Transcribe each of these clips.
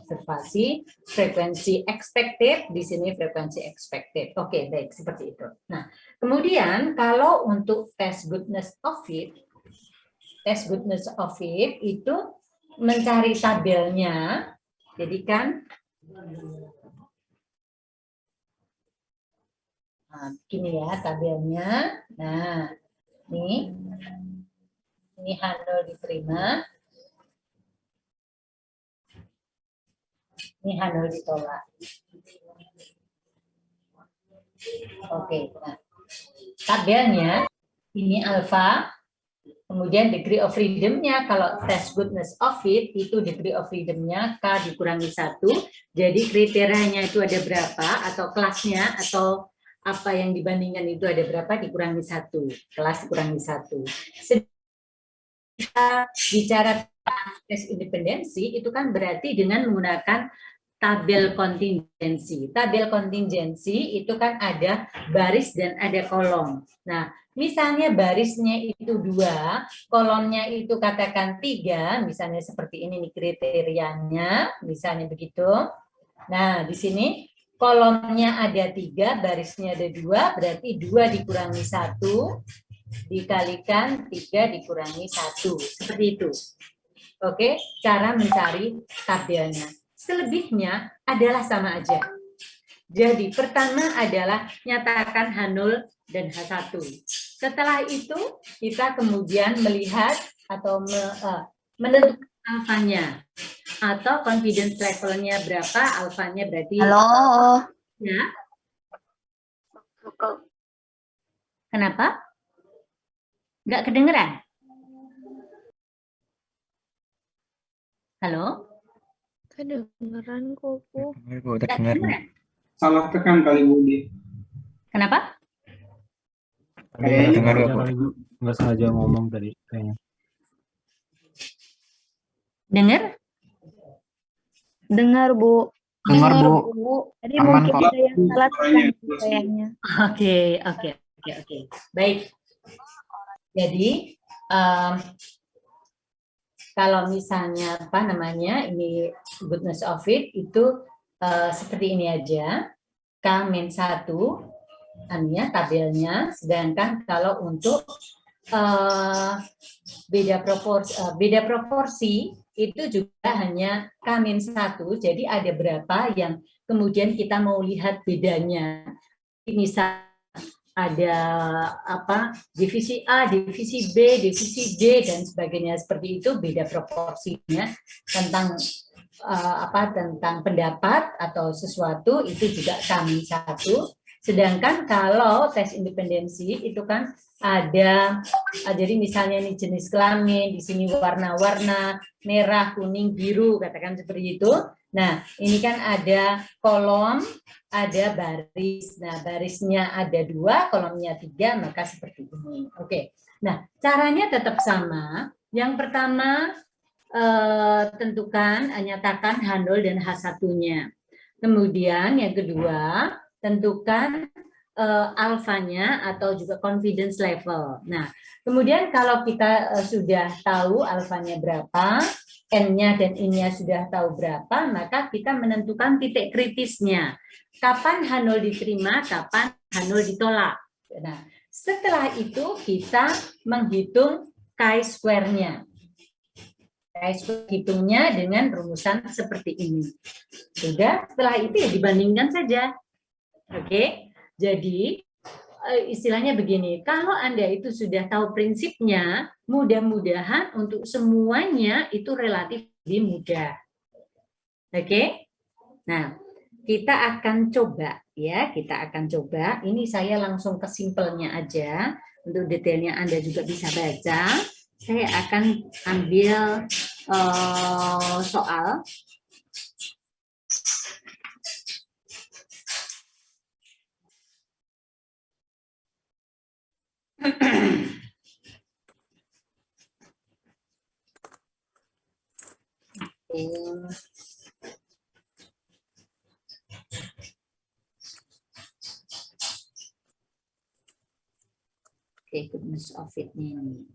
observasi, frekuensi expected, di sini frekuensi expected. Oke, baik, seperti itu. Nah, kemudian kalau untuk tes goodness of fit itu mencari tabelnya, jadi kan, nah, begini ya tabelnya. Nah, ini H0 diterima, ini H0 ditolak. Oke, nah tabelnya ini alfa, kemudian degree of freedom-nya kalau tes goodness of fit itu degree of freedom-nya K dikurangi 1, jadi kriterianya itu ada berapa atau kelasnya atau apa yang dibandingkan itu ada berapa dikurangi 1, kelas dikurangi 1. Kita bicara tes independensi itu kan berarti dengan menggunakan tabel kontingensi. Tabel kontingensi itu kan ada baris dan ada kolom. Nah, misalnya barisnya itu 2, kolomnya itu katakan 3, misalnya seperti ini nih kriterianya, misalnya begitu. Nah, di sini kolomnya ada 3, barisnya ada 2, berarti 2 dikurangi 1 dikalikan 3 dikurangi 1, seperti itu. Oke, cara mencari tabelnya. Selebihnya adalah sama aja. Jadi pertama adalah nyatakan H0 dan H1. Setelah itu kita kemudian melihat atau menentukan alfanya atau confidence levelnya berapa, alfanya berarti. Halo. Ya. Kenapa? Nggak kedengeran? Halo? Kedengeran kok, Bu. Nggak kedengeran? Salah tekan kali Budi. Kenapa? Dengar kali Bu, nggak sengaja ngomong tadi kayaknya. Dengar? Dengar, Bu. Dengar, Bu. Tadi Aman mungkin kok. ada yang salah tekan kayaknya. Oke. Baik. Jadi kalau misalnya apa namanya ini goodness of it itu seperti ini aja. K-1 aninya tabelnya, sedangkan kalau untuk beda proporsi itu juga hanya K-1, jadi ada berapa yang kemudian kita mau lihat bedanya. Misal ada apa divisi A, divisi B, divisi D dan sebagainya seperti itu, beda proporsinya tentang tentang pendapat atau sesuatu itu juga K-1. Sedangkan kalau tes independensi itu kan ada jadi misalnya ini jenis kelamin, di sini warna-warna merah, kuning, biru, katakan seperti itu. Nah, ini kan ada kolom, ada baris. Nah, barisnya ada 2, kolomnya 3, maka seperti ini. Oke. Nah, caranya tetap sama. Yang pertama tentukan, nyatakan H0 dan H1-nya. Kemudian yang kedua, tentukan alfanya atau juga confidence level. Nah, kemudian kalau kita sudah tahu alfanya berapa, N-nya dan I-nya sudah tahu berapa, maka kita menentukan titik kritisnya. Kapan H0 diterima, kapan H0 ditolak. Nah, setelah itu kita menghitung chi-square-nya. Hitungnya dengan rumusan seperti ini. Sudah, setelah itu ya dibandingkan saja. Oke, jadi istilahnya begini, kalau Anda itu sudah tahu prinsipnya, mudah-mudahan untuk semuanya itu relatif lebih mudah. Oke, nah kita akan coba ya, kita akan coba. Ini saya langsung ke simpelnya aja, untuk detailnya Anda juga bisa baca. Saya akan ambil soal. Oke, goodness of it-nya ini.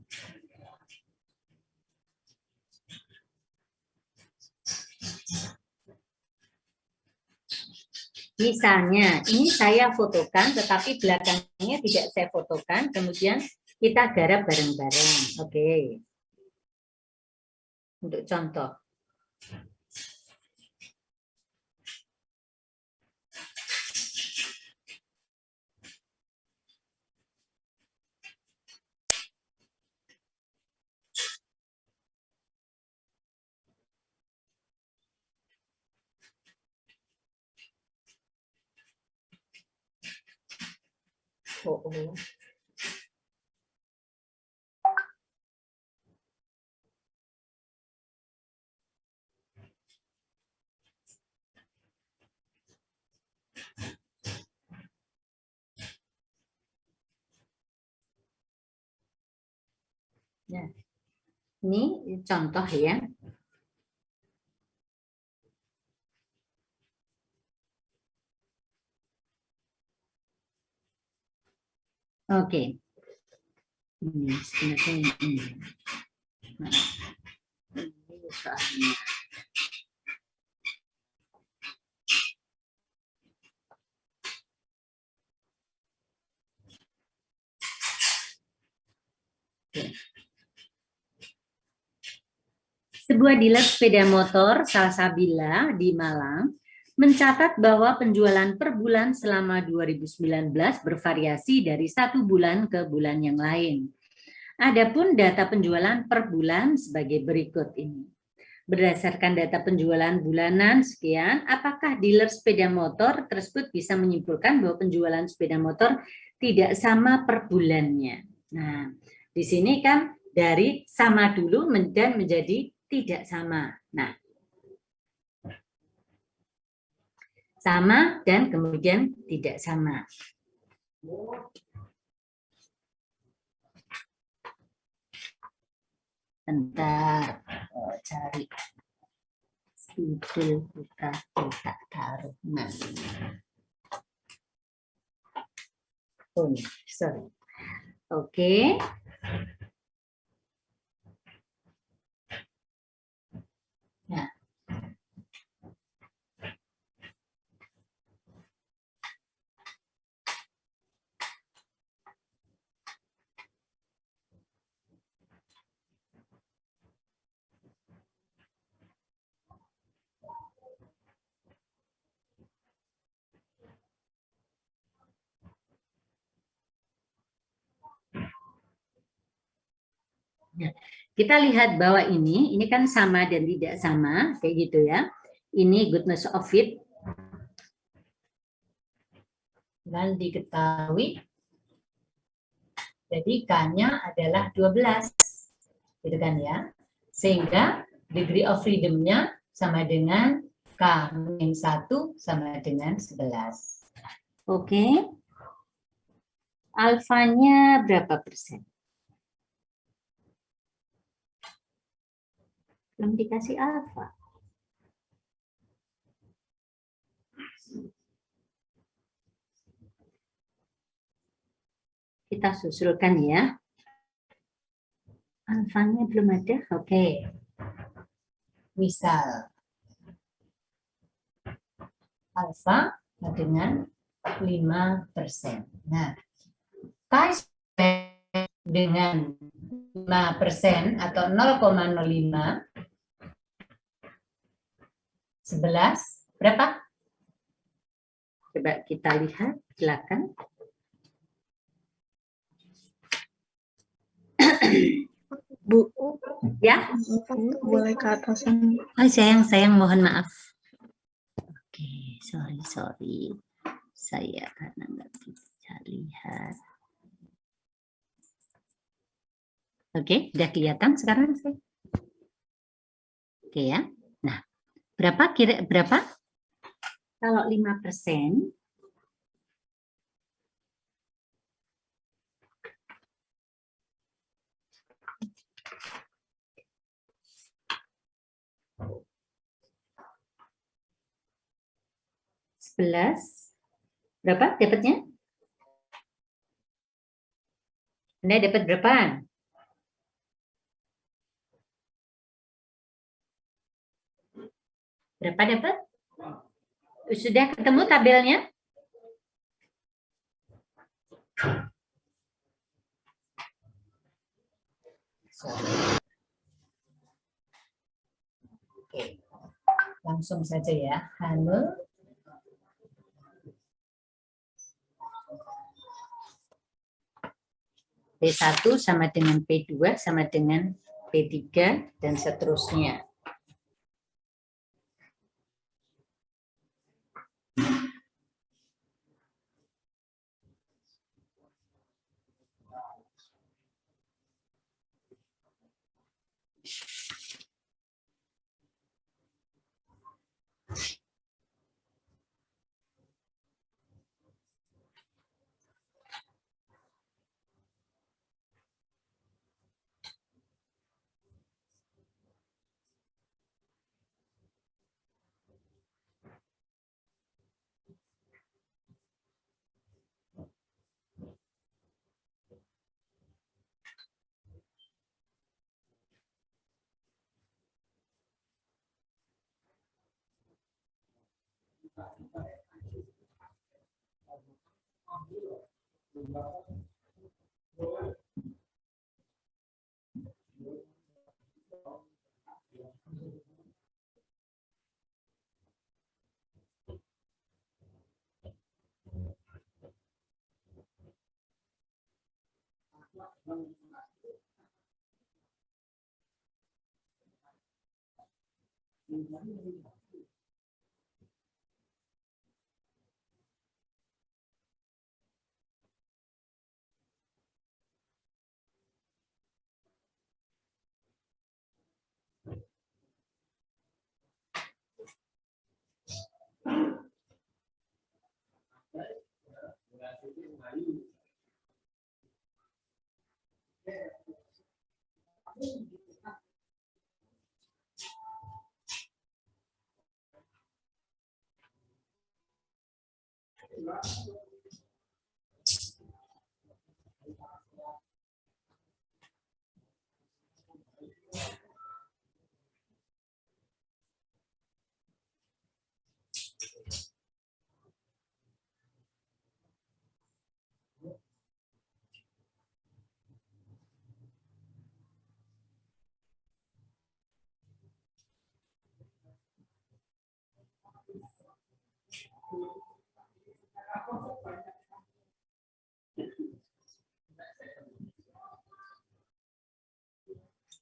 Misalnya, ini saya fotokan, tetapi belakangnya tidak saya fotokan, kemudian kita garap bareng-bareng. Oke. Untuk contoh. Oh. Nah, ini contoh ya. Oke. Ini sebenarnya ini. Nah, ini soalnya. Sebuah dealer sepeda motor Salsabila di Malang mencatat bahwa penjualan per bulan selama 2019 bervariasi dari satu bulan ke bulan yang lain. Adapun data penjualan per bulan sebagai berikut ini. Berdasarkan data penjualan bulanan sekian, apakah dealer sepeda motor tersebut bisa menyimpulkan bahwa penjualan sepeda motor tidak sama per bulannya? Nah, di sini kan dari sama dulu dan menjadi tidak sama. Nah, sama dan kemudian tidak sama. Bentar, cari judul kita taruh mana? Oh, sorry. Oke. Nah. Kita lihat bahwa ini kan sama dan tidak sama, kayak gitu ya. Ini goodness of it. Dan diketahui, jadi K-nya adalah 12, gitu kan ya. Sehingga degree of freedom-nya sama dengan K-1 sama dengan 11. Oke. Alfanya berapa persen? Belum dikasih alfa. Kita susulkan ya. Alfanya belum ada. Oke. Misal alfa dengan 5%. Nah, K dengan 5% atau 0,05 11 berapa? Coba kita lihat, silakan. Bu, ya? Boleh ke atasan. Oh, sayang, mohon maaf. Oke, sorry. Saya karena nggak bisa lihat. Oke, udah kelihatan sekarang sih. Oke ya. Nah, berapa kalau 5%? Berapa dapatnya? Anda dapat berapa? Berapa dapat? Sudah ketemu tabelnya? Oke. Langsung saja ya. Halo. P1 sama dengan P2 sama dengan P3 dan seterusnya.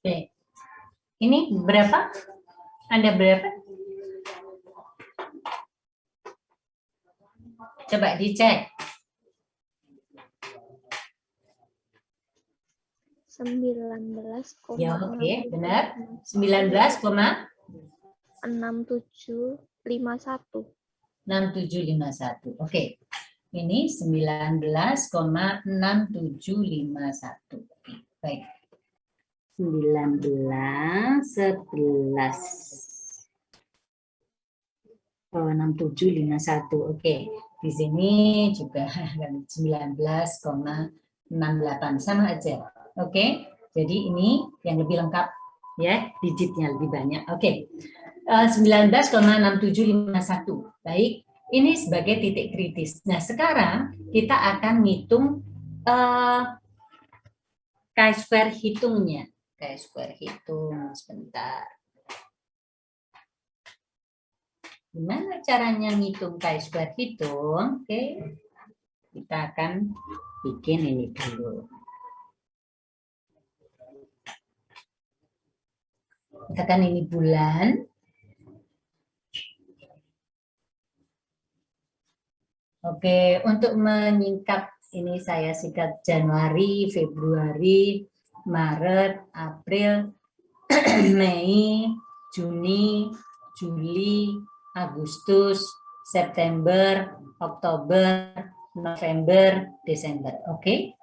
Oke. Ini berapa? Anda berapa? Coba dicek. 19,6751. Ya, oke, benar. 19,6751. 6751. Oke. Ini 19,6751. Baik. 19, 11. Oh, 6751. Oke. Di sini juga 19,68 sama aja. Oke. Jadi ini yang lebih lengkap ya, digitnya lebih banyak. Oke. 19,6751. Baik. Ini sebagai titik kritis. Nah, sekarang kita akan ngitung chi-square hitungnya. Chi-square hitung sebentar. Gimana caranya ngitung chi-square hitung? Oke. Kita akan bikin ini dulu. Katakan ini bulan. Oke, untuk menyingkat ini saya singkat Januari, Februari, Maret, April, Mei, Juni, Juli, Agustus, September, Oktober, November, Desember. Oke.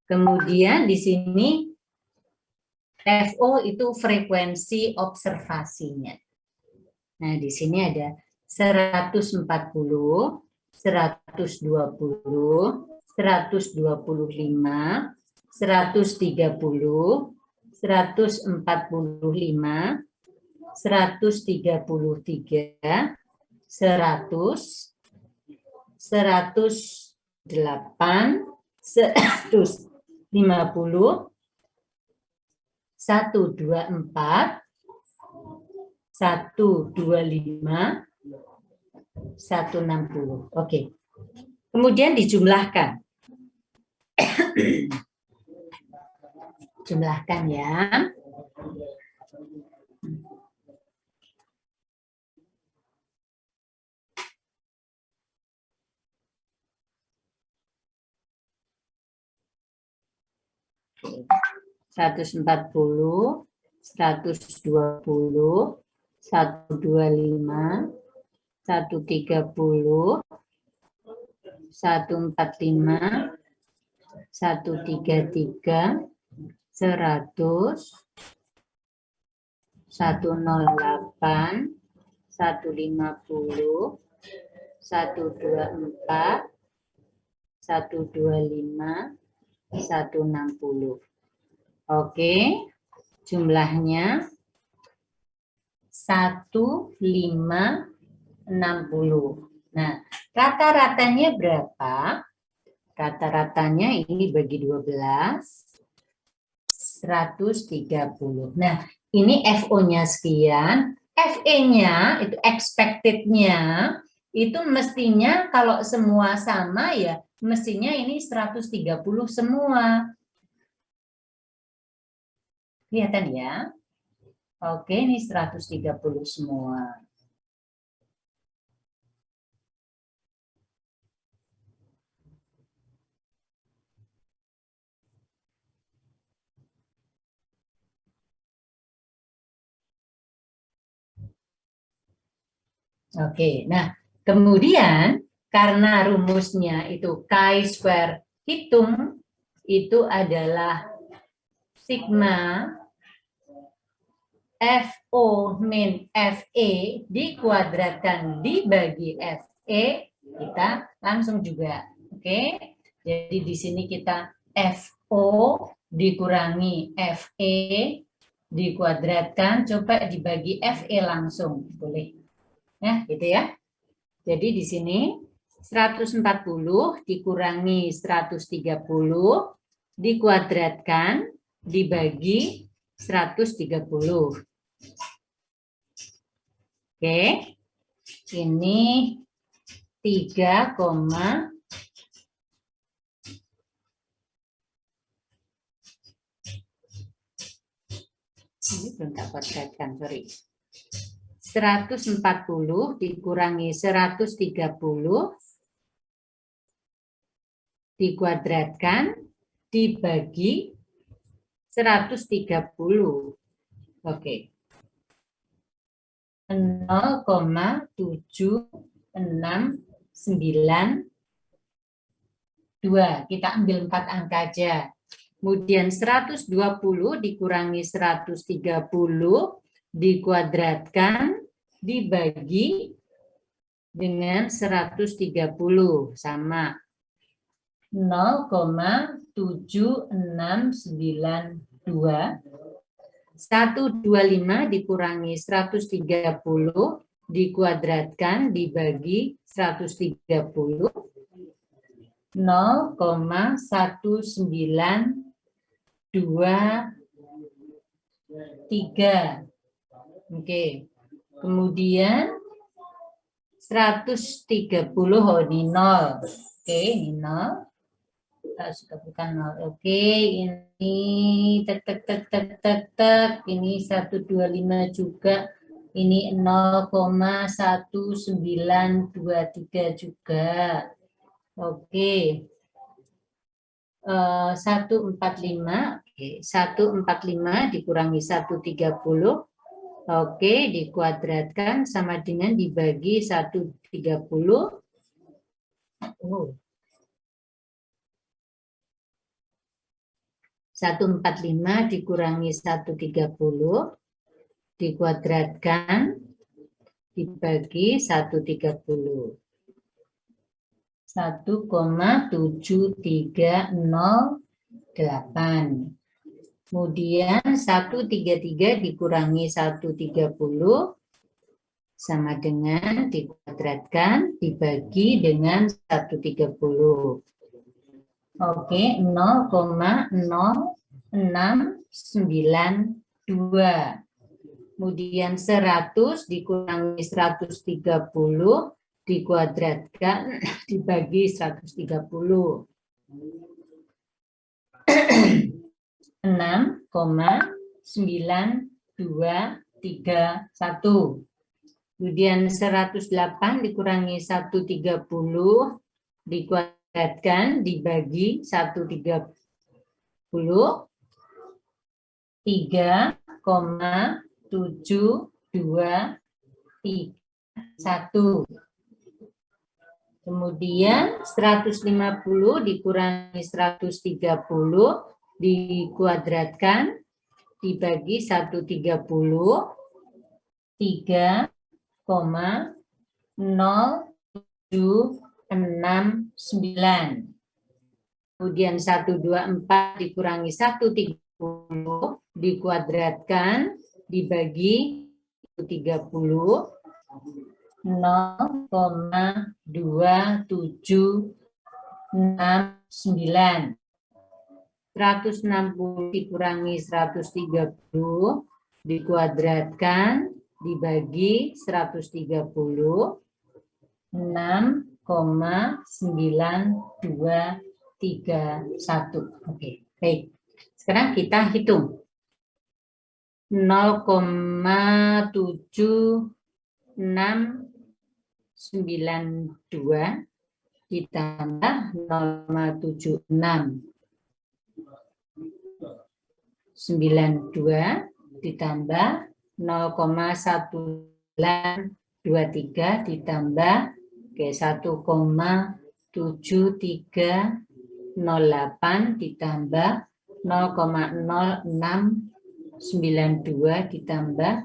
Kemudian di sini FO itu frekuensi observasinya. Nah, di sini ada 140, 120, 125, 130, 145, 133, 100, 108, 150, 124, 125, 160. Oke. Kemudian dijumlahkan. Jumlahkan ya. Oke. 140, 120, 125, 130, 145, 133, 100, 108, 150, 124, 125, 160. Oke, jumlahnya 1560. Nah, rata-ratanya berapa? Rata-ratanya ini bagi 12, 130. Nah, ini FO-nya sekian, FE-nya itu expected-nya itu mestinya kalau semua sama ya, mestinya ini 130 semua. Kelihatan ya? Oke, ini 130 semua. Oke, nah kemudian karena rumusnya itu chi-square hitung itu adalah sigma FO min FE dikuadratkan dibagi FE, kita langsung juga. Oke, jadi di sini kita FO dikurangi FE dikuadratkan, coba dibagi FE langsung, boleh. Nah, gitu ya. Jadi di sini 140 dikurangi 130 dikuadratkan dibagi 130. Oke. Ini 3, ini belum tak kuadratkan, sorry. 140 dikurangi 130 dikuadratkan dibagi 130. Oke. 0,7692. Kita ambil 4 angka aja. Kemudian 120 dikurangi 130 dikuadratkan dibagi dengan 130 sama 0,7692. 125 dikurangi 130 dikuadratkan dibagi 130 0,1923. Oke. Kemudian 130, oh ini 0. Oke, ini 0. Kita sudah bukan 0. Oke, ini ini 125 juga. Ini 0,1923 juga. Oke. 145. Oke, 145 dikurangi 130. Oke, dikuadratkan sama dengan dibagi 130. 145 dikurangi 130 dikuadratkan dibagi 130. 1,7308. Kemudian 133 dikurangi 130 sama dengan dikuadratkan dibagi dengan 130. Oke, 0,0692. Kemudian 100 dikurangi 130 dikuadratkan dibagi 130. 6,9231. Kemudian 108 dikurangi 130 dikuadratkan dibagi 130. 3,7231. Kemudian 150 dikurangi 130 dikuadratkan dibagi 130. 3,0769. Kemudian 124 dikurangi 130 dikuadratkan dibagi 130. 0,2769. 160 dikurangi 130 dikuadratkan dibagi 130. 6,9231. Oke, baik. Sekarang kita hitung. 0,7692 ditambah 0,7692 ditambah 0,1923 ditambah 1,7308 ditambah 0,0692 ditambah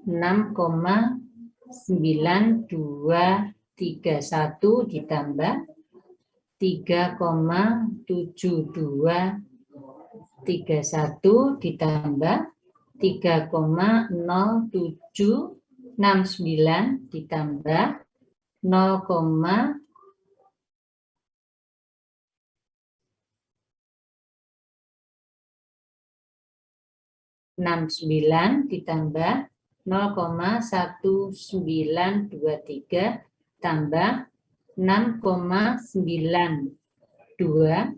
6,9231 ditambah 3,7231 ditambah 3,0769 ditambah 0,69 ditambah 0,1923 tambah 6,9231.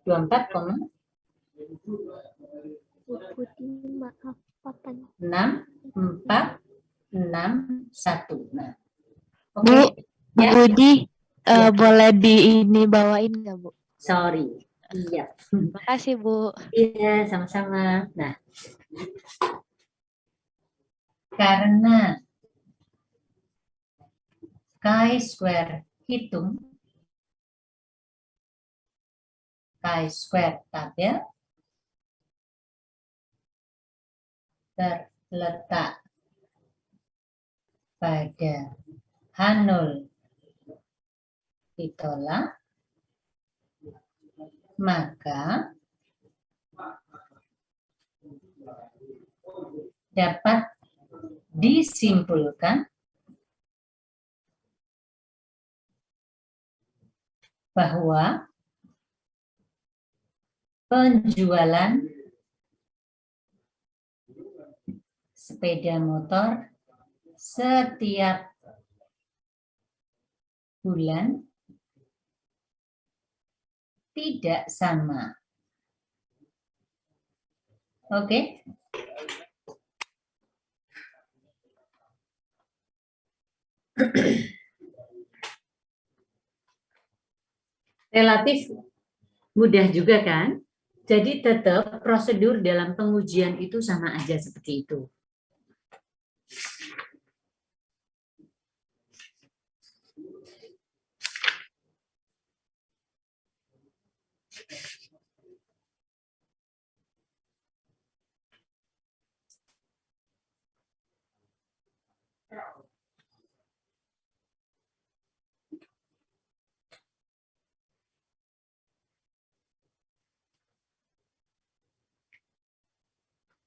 24, maaf, papan. 6461. Nah, Bu, Bu Ya. Budi, Ya. boleh di ini bawain nggak, Bu? Sorry. Iya. Makasih, Bu. Iya, sama-sama. Nah, karena chi-square hitung, chi-square tabel terletak pada H0 ditolak, maka dapat disimpulkan bahwa penjualan sepeda motor setiap bulan tidak sama. Oke? Relatif mudah juga kan? Jadi tetap prosedur dalam pengujian itu sama aja seperti itu.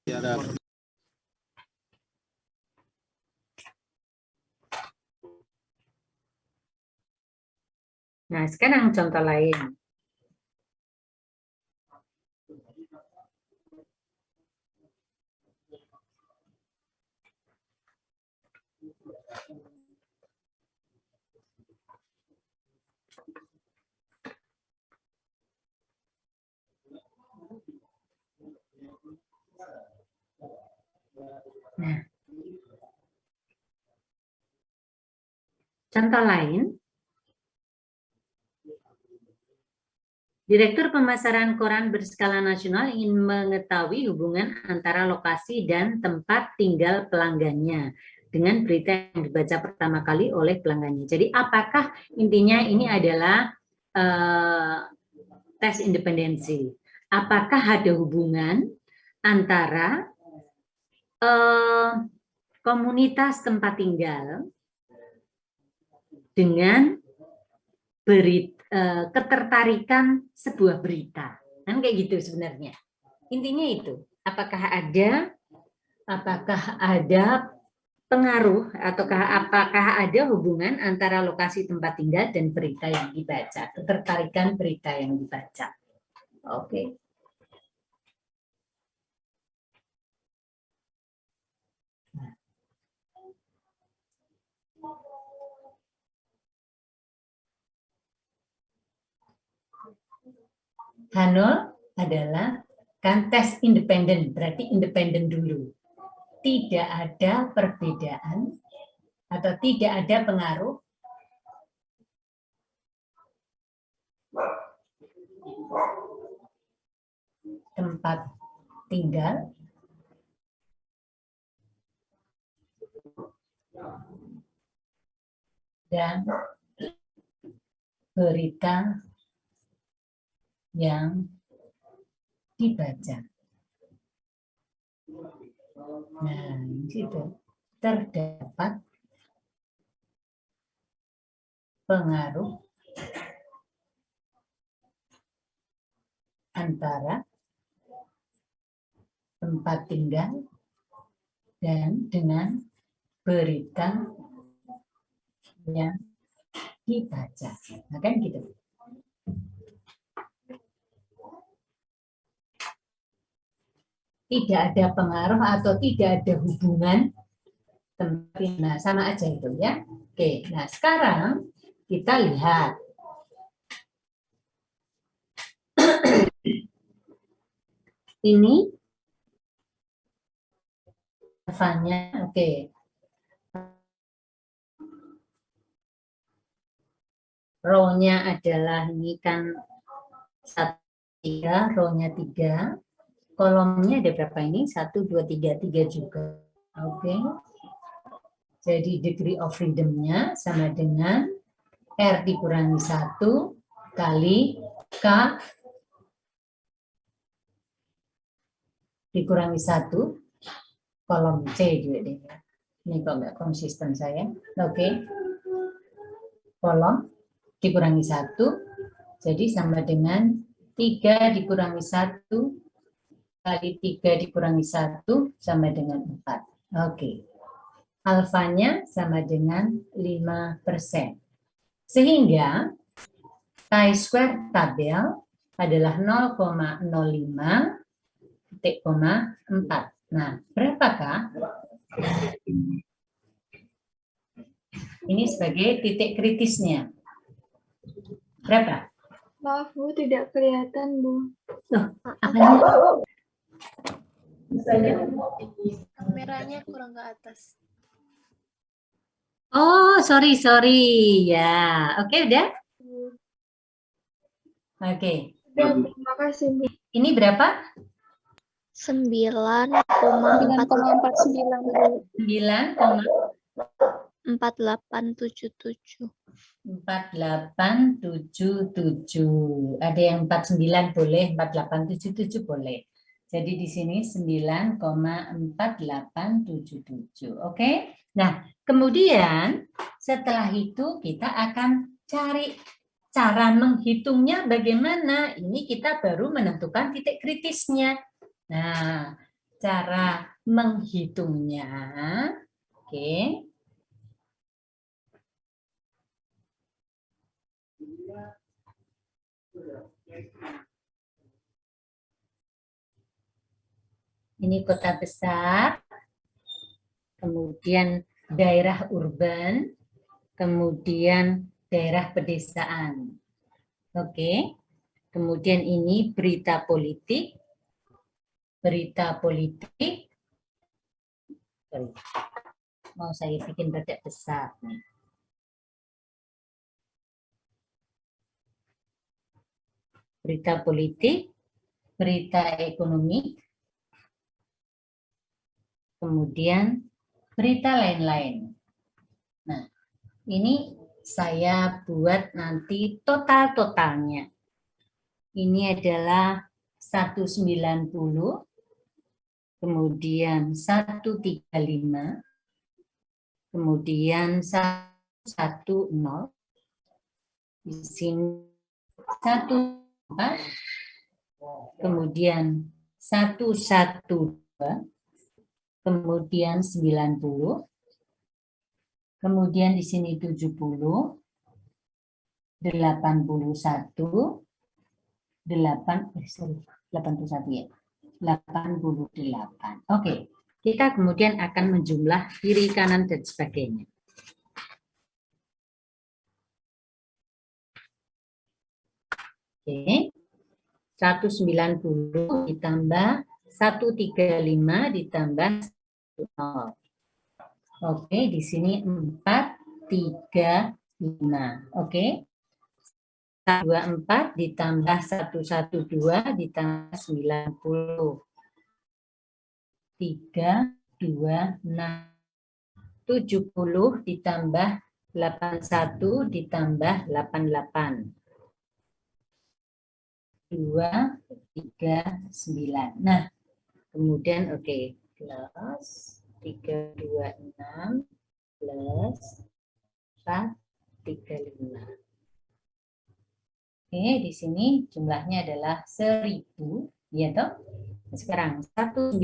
Nah, sekarang contoh lain. Nah, contoh lain, Direktur Pemasaran Koran berskala nasional ingin mengetahui hubungan antara lokasi dan tempat tinggal pelanggannya dengan berita yang dibaca pertama kali oleh pelanggannya. Jadi apakah intinya ini adalah tes independensi? Apakah ada hubungan antara komunitas tempat tinggal dengan ketertarikan sebuah berita, kan kayak gitu sebenarnya. Intinya itu, apakah ada pengaruh ataukah apakah ada hubungan antara lokasi tempat tinggal dan berita yang dibaca, ketertarikan berita yang dibaca. Oke. Hanol adalah kan tes independen, berarti independen dulu. Tidak ada perbedaan atau tidak ada pengaruh tempat tinggal dan berita yang dibaca. Nah, di situ terdapat pengaruh antara tempat tinggal dan dengan berita yang dibaca. Nah, kan gitu. Tidak ada pengaruh atau tidak ada hubungan, nah sama aja itu ya. Oke, nah sekarang kita lihat. Ini alfanya, oke. Row-nya adalah ini kan 1, 3, row-nya 3. Kolomnya ada berapa ini? 1, 2, 3, 3 juga. Oke. Jadi degree of freedom-nya sama dengan R dikurangi 1 kali K dikurangi 1 kolom C juga deh. Ini kok nggak konsisten saya. Oke. Kolom dikurangi 1. Jadi sama dengan 3 dikurangi 1 kali 3 dikurangi 1 sama dengan 4. Oke. Alfanya sama dengan 5%. Sehingga chi-square tabel adalah 0,05,4. Nah, berapakah? Ini sebagai titik kritisnya. Berapa? Maaf Bu, tidak kelihatan Bu. Loh, apanya? Kameranya kurang ke atas. Oh, sorry. Ya, oke udah? Oke. Terima kasih Bu. Ini berapa? 9,449. 9,4877. 4877. Ada yang 49 boleh, 4877 boleh. Jadi di sini 9,4877. Oke? Nah, kemudian setelah itu kita akan cari cara menghitungnya bagaimana. Ini kita baru menentukan titik kritisnya. Nah, cara menghitungnya. Oke. Ini kota besar, kemudian daerah urban, kemudian daerah pedesaan. Oke. Kemudian ini berita politik. Berita politik. Mau saya bikin rada besar nih. Berita politik, berita ekonomi, kemudian berita lain-lain. Nah, ini saya buat nanti total-totalnya. Ini adalah 190, kemudian 135, kemudian 110, di sini 14, kemudian 112, kemudian 90, kemudian di sini 70, 81, 81 ya. 88. Oke. Kita kemudian akan menjumlah kiri, kanan, dan sebagainya. Oke. 190 ditambah 135 ditambah 0. Oke, di sini 435. Oke. 24 ditambah 112 ditambah 90. 3, 2, 6. 70 ditambah 81 ditambah 88. 2, 3, 9. Nah, kemudian oke. Plus 3, 2, 6 plus 4, 3, 5. Oke, di sini jumlahnya adalah 1000, ya toh? Sekarang 190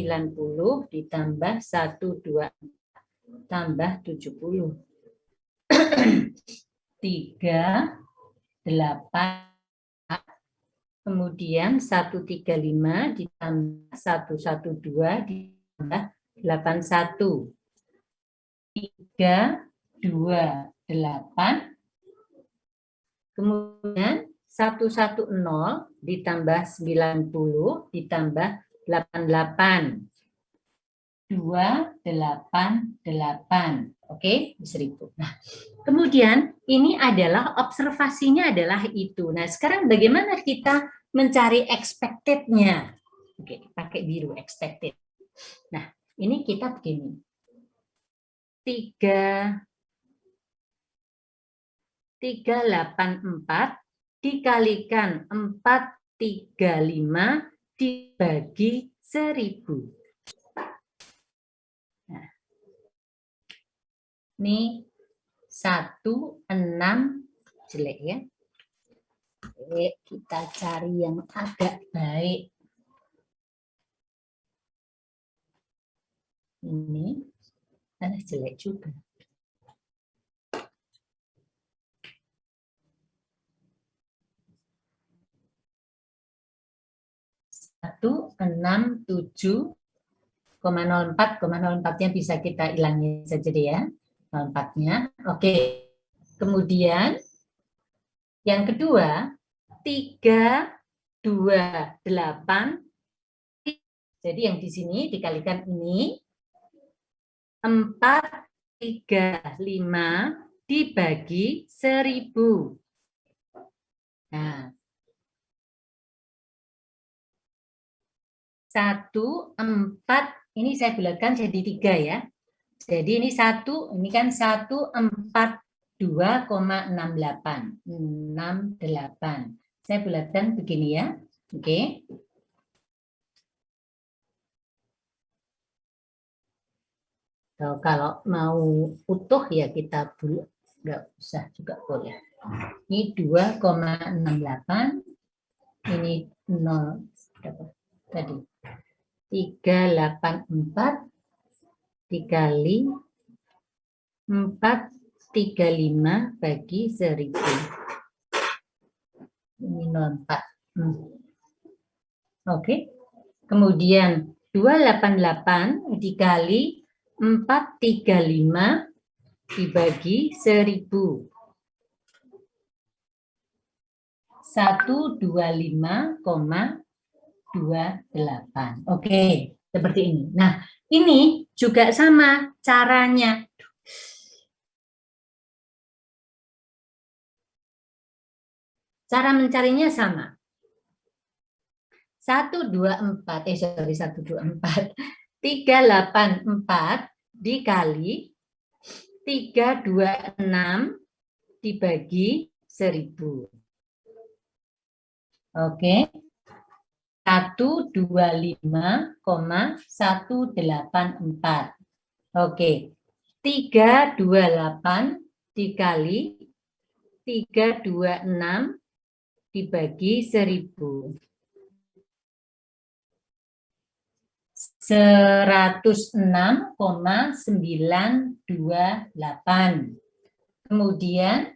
ditambah 124 tambah 70. 3, 8, kemudian 135 ditambah 112 ditambah 81. 3, 2, 8, kemudian 110 ditambah 90 ditambah 88. 288. Oke, 1000. Nah, kemudian ini adalah observasinya adalah itu. Nah, sekarang bagaimana kita mencari expected-nya? Oke, pakai biru expected. Nah, ini kita begini. 384 dikalikan 435 dibagi 1000. Nah, ini 16 jelek ya. Oke, kita cari yang agak baik. Ini jelek juga. Satu 67,04,04-nya bisa kita ilangin saja deh ya. 04-nya. Oke. Kemudian yang kedua 328. Jadi yang di sini dikalikan ini 435 dibagi 1000. Nah, 1, 4, ini saya bulatkan jadi 3 ya. Jadi ini 1, ini kan 142,68. 68. Saya bulatkan begini ya. Oke. Kalau mau utuh ya kita bulat, nggak usah juga boleh. Ini 2,68. Ini 0 berapa tadi? 384 dikali 435 bagi 1000. Ini 04. Oke. Kemudian 288 dikali 435 dibagi 1000. 125,28. Oke, seperti ini. Nah, ini juga sama caranya. Cara mencarinya sama. 124 384 dikali 326 dibagi 1000. Oke. 125,184. Oke. 328 dikali 326 dibagi 1000. 106,928. Kemudian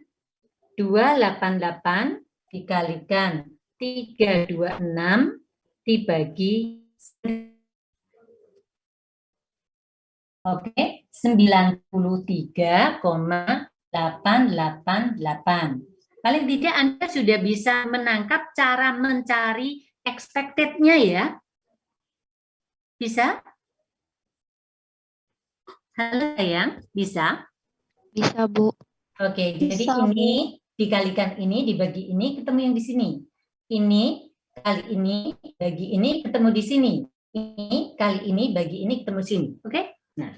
288 dikalikan 326 dibagi 93,888. Paling tidak Anda sudah bisa menangkap cara mencari expected-nya ya. Bisa? Halo sayang, bisa? Bisa, Bu. Oke, jadi Bisa, ini dikalikan ini dibagi ini ketemu yang di sini. Ini kali ini bagi ini ketemu di sini. Ini kali ini bagi ini ketemu sini. Oke? Nah,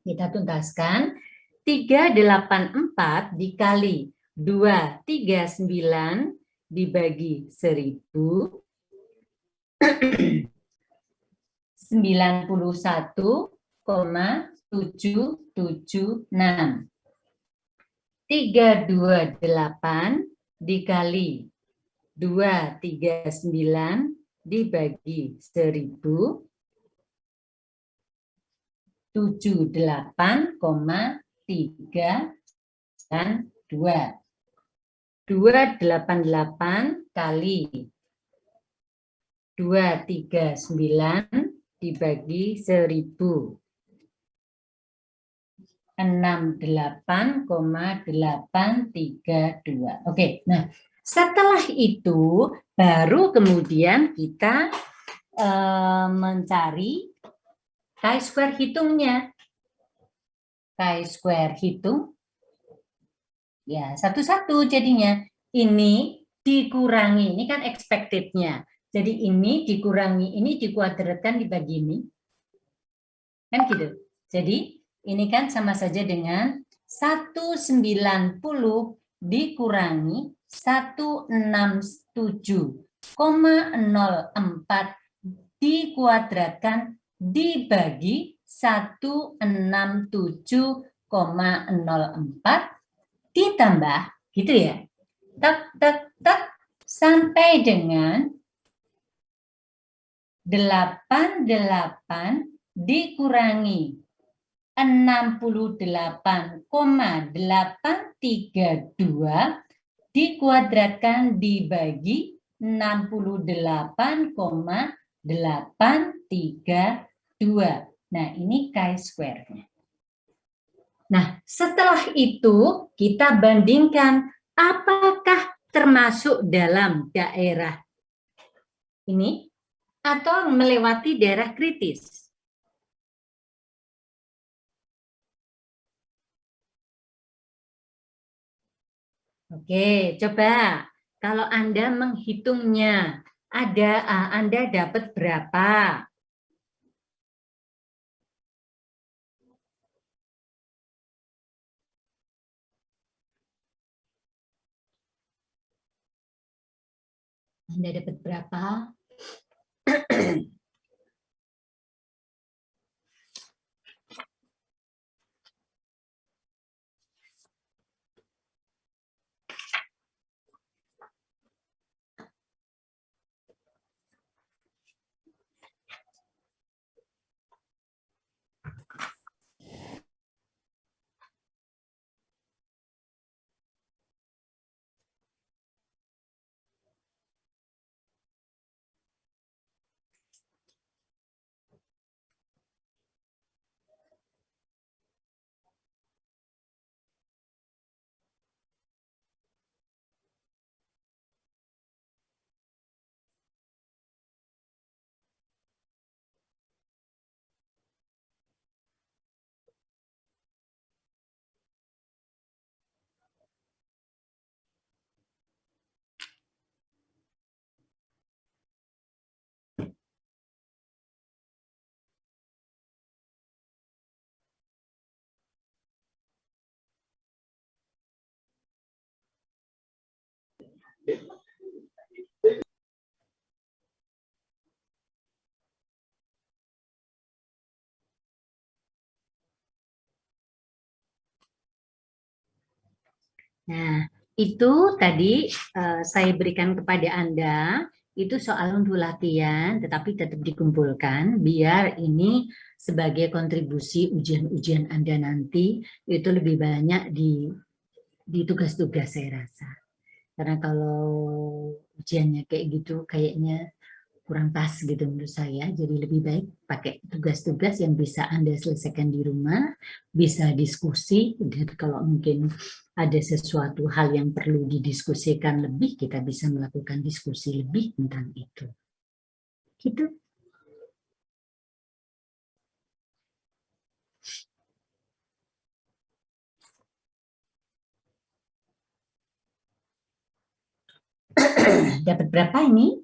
kita tuntaskan. 384 dikali 239 dibagi 1000. 91,776. 328 dikali 239 dibagi 1000. 78,392. 288 kali 239 dibagi 1000. 68,832. Oke, nah setelah itu baru kemudian kita mencari chi-square hitungnya. Chi-square hitung ya satu-satu jadinya. Ini dikurangi, ini kan expected-nya. Jadi ini dikurangi, ini dikuadratkan dibagi ini. Kan gitu. Jadi ini kan sama saja dengan 190 dikurangi 167,04 dikuadratkan dibagi 167,04 ditambah gitu ya. Tak tak tak sampai dengan 88 dikurangi 68,832 dikuadratkan dibagi 68,832. Nah, ini chi-square-nya. Nah, setelah itu kita bandingkan apakah termasuk dalam daerah ini atau melewati daerah kritis. Oke, coba kalau Anda menghitungnya, Anda dapat berapa? Anda dapat berapa? Nah, itu tadi saya berikan kepada Anda, itu soal untuk latihan, tetapi tetap dikumpulkan, biar ini sebagai kontribusi ujian-ujian Anda nanti, itu lebih banyak di tugas-tugas saya rasa. Karena kalau ujiannya kayak gitu, kayaknya kurang pas gitu menurut saya. Jadi lebih baik pakai tugas-tugas yang bisa Anda selesaikan di rumah, bisa diskusi, dan kalau mungkin ada sesuatu hal yang perlu didiskusikan lebih, kita bisa melakukan diskusi lebih tentang itu. Gitu. Dapat berapa ini?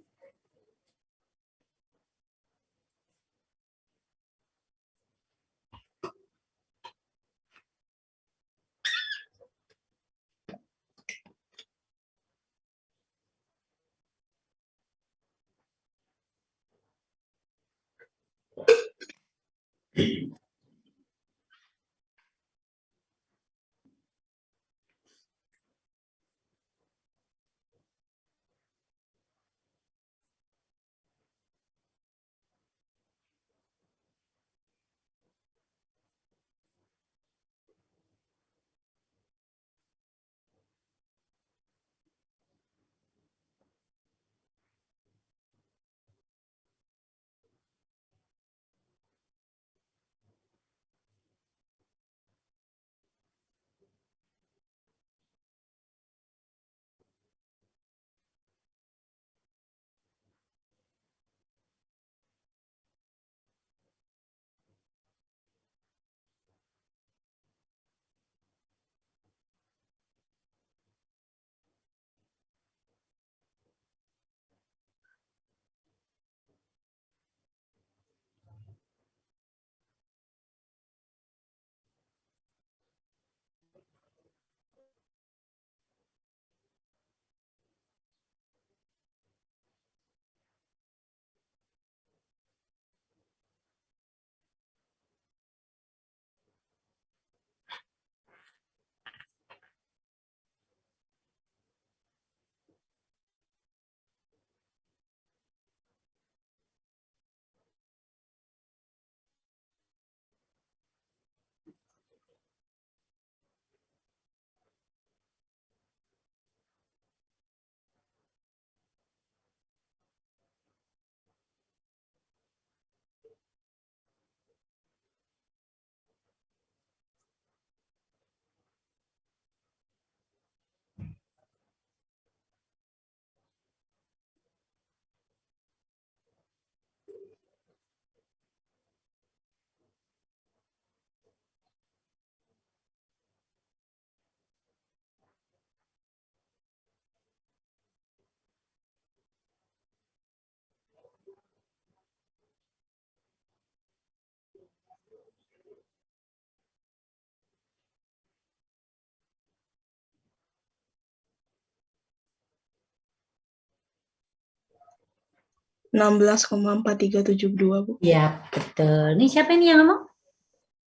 Enam belas 16,4372, Bu. Ya, betul. Ini siapa ini yang ngomong?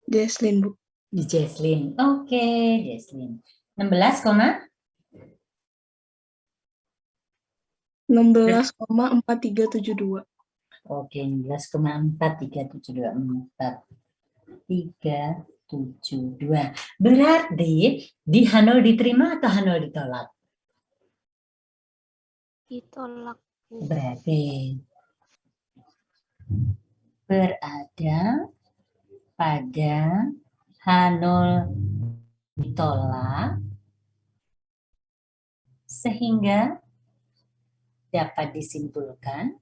Jesslyn, Bu. Di Jesslyn. Oke, Jesslyn. 16, 16,4372. oke, 16,43724. 372. Berarti di H0 diterima atau H0 ditolak? Ditolak, Bu. Berarti berada pada H0 ditolak sehingga dapat disimpulkan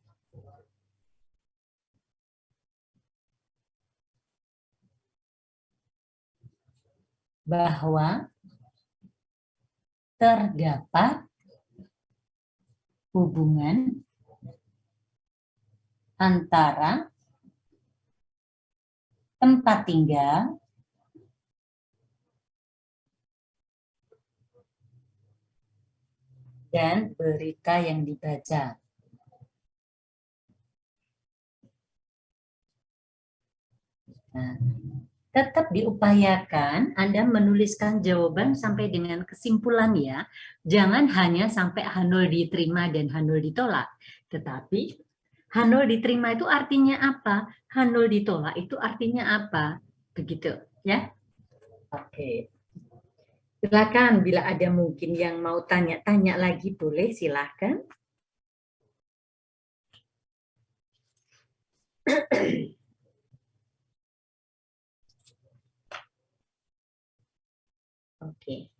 bahwa terdapat hubungan antara tempat tinggal dan berita yang dibaca. Nah, tetap diupayakan Anda menuliskan jawaban sampai dengan kesimpulan ya. Jangan hanya sampai H0 diterima dan H0 ditolak. Tetapi H0 diterima itu artinya apa? H0 ditolak itu artinya apa? Begitu ya. Oke. Silakan bila ada mungkin yang mau tanya-tanya lagi boleh silakan. Oke.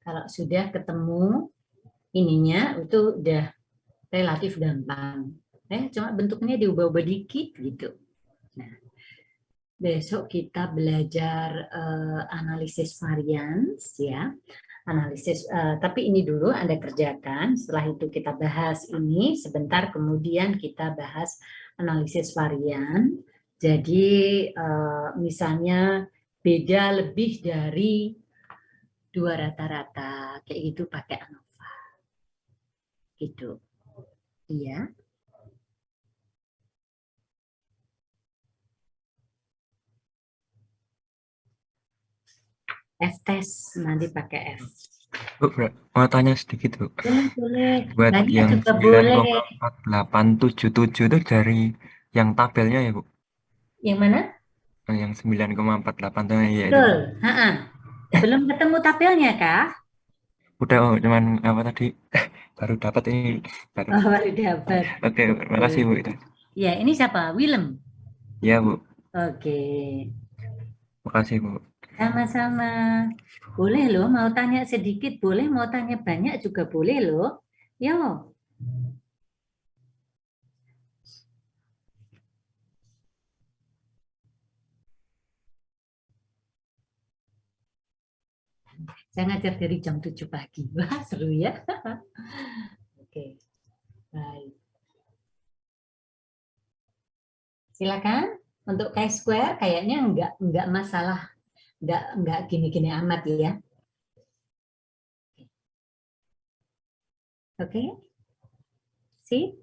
Kalau sudah ketemu ininya itu udah relatif gampang. Cuma bentuknya diubah-ubah dikit gitu. Nah, besok kita belajar analisis varians ya. Analisis, tapi ini dulu Anda kerjakan. Setelah itu kita bahas ini sebentar, kemudian kita bahas analisis varian. Jadi misalnya beda lebih dari 2 rata-rata, kayak gitu pakai ANOVA. Gitu. Iya. F-test, nanti pakai F. Bu, mau tanya sedikit, Bu. Boleh. Buat Banyak yang juga boleh. 9,4877 itu dari yang tabelnya ya, Bu? Yang mana? Yang 9,48 itu ya itu. Betul. Belum ketemu tabelnya kah? Udah, oh, cuman apa tadi? Baru dapat ini. Baru. Oh, baru dapat. Oke, makasih, Bu. Itu. Ya, ini siapa? Willem. Ya, Bu. Oke. Makasih, Bu. Sama-sama. Boleh loh, mau tanya sedikit boleh, mau tanya banyak juga boleh loh. Yo. Saya ngajar dari jam 7 pagi. Wah, seru ya. Oke. Baik. Silakan untuk chi-square kayaknya enggak masalah. Enggak gini-gini amat ya. Oke. Sip.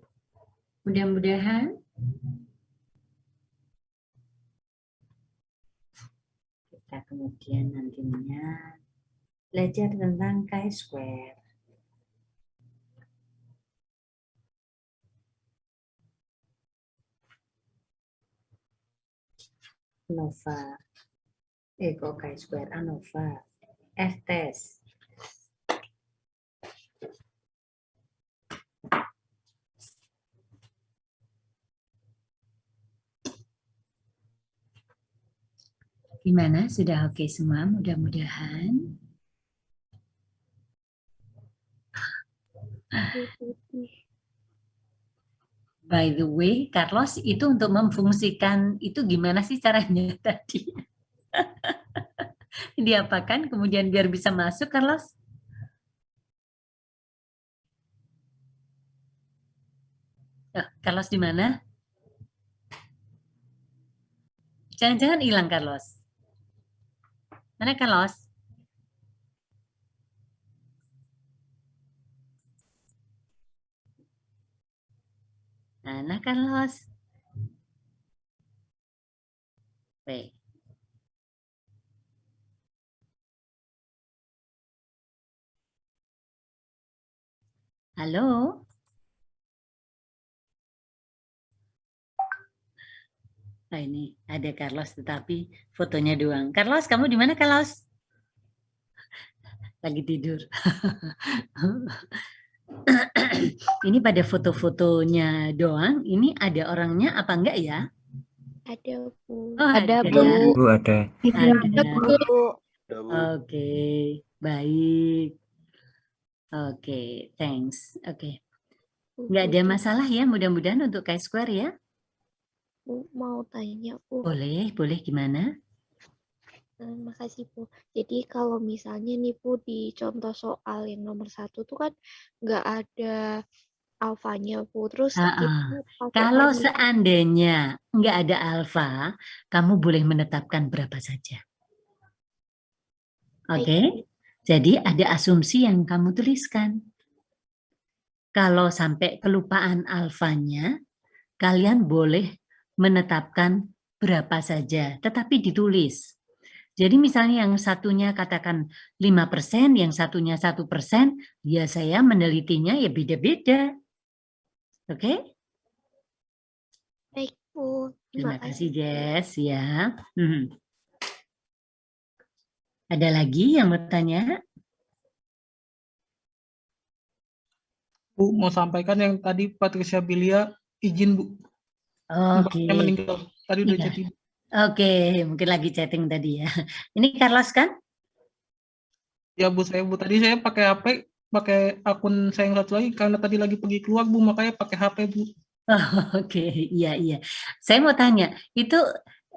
Mudah-mudahan kita kemudian nantinya belajar tentang chi-square. ANOVA. Kok chi-square ANOVA. F-test. Gimana? Sudah oke semua? Mudah-mudahan. By the way, Carlos, itu untuk memfungsikan itu gimana sih caranya tadi? Diapakan kemudian biar bisa masuk, Carlos? Carlos di mana? Jangan-jangan hilang, Carlos. Mana Carlos? Mana Carlos? Wait. Halo? Nah, ini ada Carlos tetapi fotonya doang. Carlos, kamu di mana Carlos? Lagi tidur. Ini pada foto-fotonya doang, ini ada orangnya apa enggak ya? Ada, Bu. Oh, Ada, ada. Bu. Bu, ada. Ada. Bu. Oke, baik. Oke, thanks. Oke. Enggak ada masalah ya, mudah-mudahan untuk chi-square ya. Bu, mau tanya, Bu. Boleh gimana? Makasih, Bu. Jadi kalau misalnya nih, Bu, di contoh soal yang nomor 1 tuh kan nggak ada alfanya, Bu. Terus kita pakai Kalau formula. seandainya nggak ada alfa, kamu boleh menetapkan berapa saja. Oke? Jadi ada asumsi yang kamu tuliskan. kalau sampai kelupaan alfanya, kalian boleh menetapkan berapa saja, tetapi ditulis. Jadi misalnya yang satunya katakan 5%, yang satunya 1%, ya saya menelitinya ya beda-beda. Oke? Baik, Bu. Terima kasih, Jess, ya. Ada lagi yang mau tanya? Bu, mau sampaikan yang tadi Patricia Bilia izin, Bu. Oke. Mbaknya meninggal. Tadi udah Iya. chatting. Oke, mungkin lagi chatting tadi ya. Ini Carlos kan? Ya, Bu, saya, Bu. Tadi saya pakai HP, pakai akun saya yang satu lagi, karena tadi lagi pergi keluar, Bu, makanya pakai HP, Bu. Oke, iya. Saya mau tanya, itu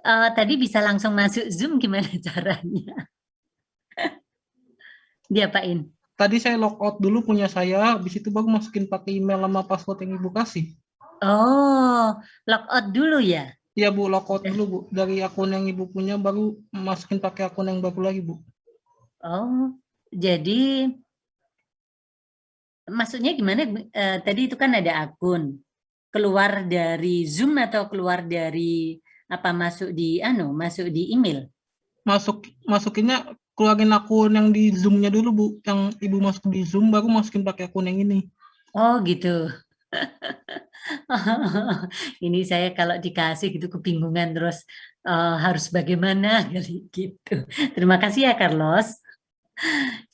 tadi bisa langsung masuk Zoom gimana caranya? Diapain? Tadi saya logout dulu punya saya, habis itu baru masukin pakai email sama password yang Ibu kasih. Oh, logout dulu ya? Iya, Bu, logout dulu, Bu. Dari akun yang Ibu punya, baru masukin pakai akun yang baru lagi, Bu. Oh, jadi maksudnya gimana? Tadi itu kan ada akun. Keluar dari Zoom atau keluar dari apa masuk di email? Masukinnya keluarin akun yang di Zoom-nya dulu, Bu. Yang Ibu masuk di Zoom, baru masukin pakai akun yang ini. Oh, gitu. Ini saya kalau dikasih gitu kebingungan terus harus bagaimana gitu. Terima kasih ya Carlos.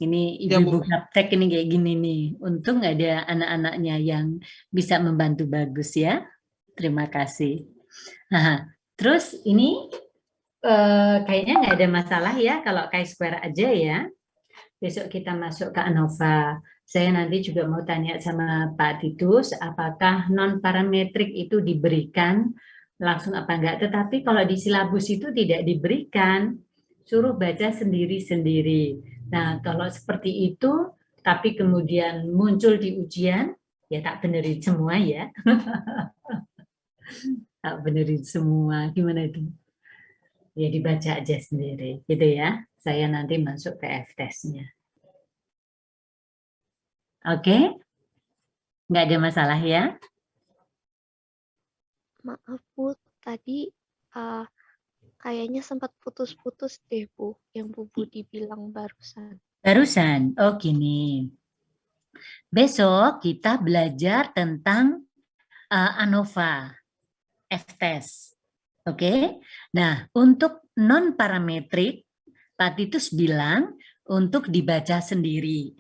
Ini Ya, Bu. ibu-ibu gaptek ini kayak gini nih. Untung ada anak-anaknya yang bisa membantu bagus ya. Terima kasih. Nah, terus ini kayaknya nggak ada masalah ya kalau chi-square aja ya. Besok kita masuk ke ANOVA. Saya nanti juga mau tanya sama Pak Titus, apakah non-parametrik itu diberikan langsung apa enggak. Tetapi kalau di silabus itu tidak diberikan, suruh baca sendiri-sendiri. Nah, kalau seperti itu, tapi kemudian muncul di ujian, ya tak benerin semua ya. Tak benerin semua, gimana itu? Ya dibaca aja sendiri, gitu ya. Saya nanti masuk ke F-testnya. Oke? Nggak ada masalah ya? Maaf, Bu. Tadi kayaknya sempat putus-putus deh, Bu. Yang Bu Budi bilang barusan. Barusan? Oh gini. Besok kita belajar tentang ANOVA, F-test. Oke? Nah, untuk non-parametrik, Pak Titus bilang untuk dibaca sendiri.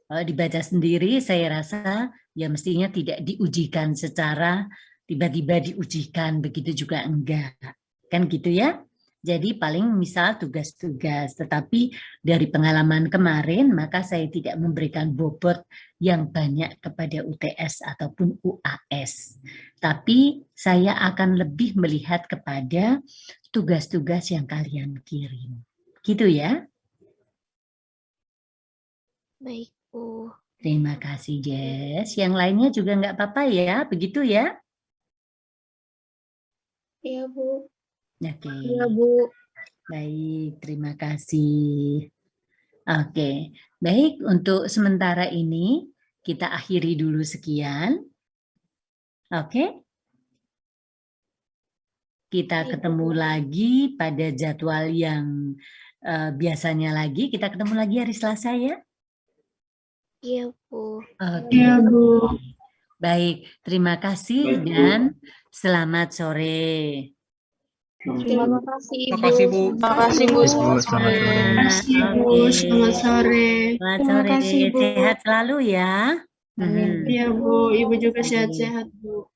Kalau dibaca sendiri, saya rasa ya mestinya tidak diujikan secara tiba-tiba diujikan, begitu juga enggak. Kan gitu ya? Jadi paling misal tugas-tugas, tetapi dari pengalaman kemarin, maka saya tidak memberikan bobot yang banyak kepada UTS ataupun UAS. Tapi saya akan lebih melihat kepada tugas-tugas yang kalian kirim. Gitu ya? Baik, Bu. Terima kasih, Jess. Yang lainnya juga nggak apa-apa ya, begitu ya? Iya, Bu. Oke. Iya, Bu. Baik, terima kasih. Oke, baik. Untuk sementara ini kita akhiri dulu sekian. Oke. Kita ketemu lagi pada jadwal yang biasanya lagi. Kita ketemu lagi hari Selasa ya. Iya, Bu. Oke. Iya, Bu. Baik, terima kasih Baik, Bu. dan selamat sore. Terima kasih, Ibu. Makasih, Bu. Makasih, Bu. Bu, selamat sore. Terima kasih, Bu. Oke. Selamat sore. Selamat Terima sore, kasih, Bu. sehat selalu ya. Iya, Bu. Ibu juga sehat-sehat, Bu.